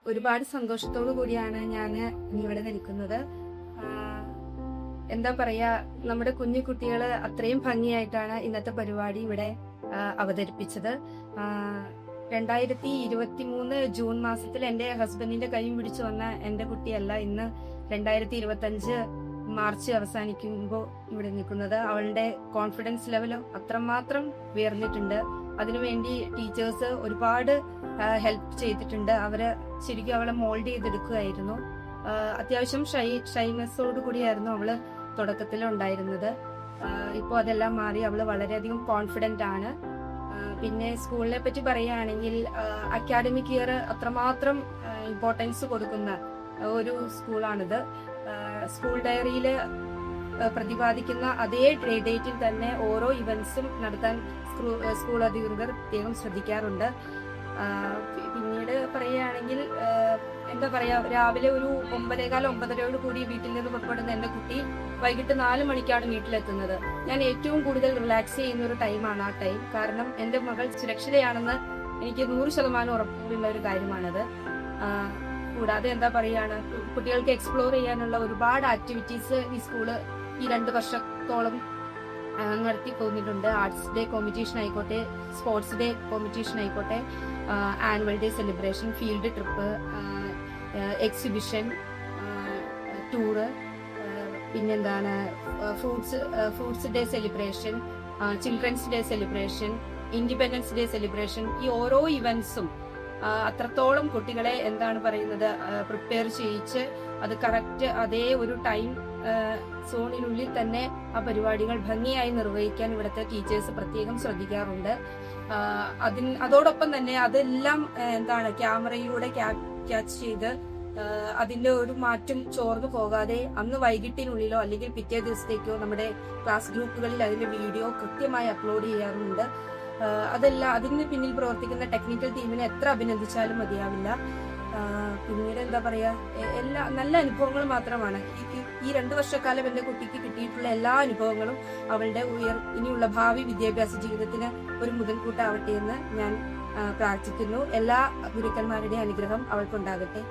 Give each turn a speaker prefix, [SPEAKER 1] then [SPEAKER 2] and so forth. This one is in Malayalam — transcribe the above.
[SPEAKER 1] ഒരുപാട് സന്തോഷത്തോടു കൂടിയാണ് ഞാൻ ഇവിടെ നിൽക്കുന്നത്. എന്താ പറയാ, നമ്മുടെ കുഞ്ഞു കുട്ടികൾ അത്രയും ഭംഗിയായിട്ടാണ് ഇന്നത്തെ പരിപാടി ഇവിടെ അവതരിപ്പിച്ചത്. 2023 ജൂൺ മാസത്തിൽ എന്റെ ഹസ്ബൻഡിന്റെ കൈ പിടിച്ചു വന്ന എന്റെ കുട്ടിയല്ല ഇന്ന് 2025 മാർച്ച് അവസാനിക്കുമ്പോൾ ഇവിടെ നിൽക്കുന്നത്. അവളുടെ കോൺഫിഡൻസ് ലെവൽ അത്രമാത്രം ഉയർന്നിട്ടുണ്ട്. അതിനുവേണ്ടി ടീച്ചേഴ്സ് ഒരുപാട് ഹെൽപ്പ് ചെയ്തിട്ടുണ്ട്. അവര് ശരിക്കും അവളെ മോൾഡ് ചെയ്തെടുക്കുകയായിരുന്നു. അത്യാവശ്യം ഷൈനെസ്സോട് കൂടിയായിരുന്നു അവള് തുടക്കത്തിൽ ഉണ്ടായിരുന്നത്. ഇപ്പോൾ അതെല്ലാം മാറി അവള് വളരെയധികം കോൺഫിഡന്റ് ആണ്. പിന്നെ സ്കൂളിനെ പറ്റി പറയുകയാണെങ്കിൽ അക്കാഡമിക് ഇയർ അത്രമാത്രം ഇമ്പോർട്ടൻസ് കൊടുക്കുന്ന ഒരു സ്കൂളാണിത്. സ്കൂൾ ഡയറിയിൽ പ്രതിപാദിക്കുന്ന അതേ ഡേറ്റിൽ തന്നെ ഓരോ ഇവന്റ്സും നടത്താൻ സ്കൂൾ അധികൃതർ പ്രത്യേകം ശ്രദ്ധിക്കാറുണ്ട്. പിന്നീട് പറയുകയാണെങ്കിൽ എന്താ പറയാ, രാവിലെ ഒരു 9:15 കൂടി വീട്ടിൽ നിന്ന് പുറപ്പെടുന്ന എന്റെ കുട്ടി വൈകിട്ട് 4 മണിക്കാണ് വീട്ടിലെത്തുന്നത്. ഞാൻ ഏറ്റവും കൂടുതൽ റിലാക്സ് ചെയ്യുന്ന ഒരു ടൈമാണ് ആ ടൈം. കാരണം എന്റെ മകൾ സുരക്ഷിതയാണെന്ന് എനിക്ക് 100% ഉറപ്പുള്ള ഒരു കാര്യമാണത്. കൂടാതെ എന്താ പറയാണ്, കുട്ടികൾക്ക് എക്സ്പ്ലോർ ചെയ്യാനുള്ള ഒരുപാട് ആക്ടിവിറ്റീസ് ഈ സ്കൂള് ഈ 2 വർഷത്തോളം നടത്തി പോന്നിട്ടുണ്ട്. ആർട്സ് ഡേ കോമ്പറ്റീഷൻ ആയിക്കോട്ടെ, സ്പോർട്സ് ഡേ കോമ്പറ്റീഷൻ ആയിക്കോട്ടെ, annual day celebration, field trip, exhibition, tour, പിന്നെന്താണ് fruits day celebration, children's day celebration, independence day celebration. ഈ ഓരോ ഇവന്റ്സും അത്രത്തോളം കുട്ടികളെ എന്താണ് പറയുന്നത് പ്രിപ്പയർ ചെയ്യിച്ച് അത് കറക്റ്റ് അതേ ഒരു ടൈം സോണിനുള്ളിൽ തന്നെ ആ പരിപാടികൾ ഭംഗിയായി നിർവഹിക്കാൻ ഇവിടുത്തെ ടീച്ചേഴ്സ് പ്രത്യേകം ശ്രദ്ധിക്കാറുണ്ട്. അതോടൊപ്പം തന്നെ അതെല്ലാം എന്താണ് ക്യാമറയിലൂടെ ക്യാച്ച് ചെയ്ത് അതിന്റെ ഒരു മാറ്റം ചോർന്നു പോകാതെ അന്ന് വൈകിട്ടിനുള്ളിലോ അല്ലെങ്കിൽ പിറ്റേ ദിവസത്തേക്കോ നമ്മുടെ ക്ലാസ് ഗ്രൂപ്പുകളിൽ അതിന്റെ വീഡിയോ കൃത്യമായി അപ്ലോഡ് ചെയ്യാറുണ്ട്. അതിന് പിന്നിൽ പ്രവർത്തിക്കുന്ന ടെക്നിക്കൽ ടീമിനെ എത്ര അഭിനന്ദിച്ചാലും മതിയാവില്ല. പിന്നീട് എന്താ പറയാ, എല്ലാ നല്ല അനുഭവങ്ങൾ മാത്രമാണ് ഈ 2 വർഷക്കാലം എന്റെ കുട്ടിക്ക് കിട്ടിയിട്ടുള്ള എല്ലാ അനുഭവങ്ങളും അവളുടെ ഇനിയുള്ള ഭാവി വിദ്യാഭ്യാസ ജീവിതത്തിന് ഒരു മുതൽക്കൂട്ടാവട്ടെ എന്ന് ഞാൻ പ്രാർത്ഥിക്കുന്നു. എല്ലാ ഗുരുക്കന്മാരുടെയും അനുഗ്രഹം അവൾക്കുണ്ടാകട്ടെ.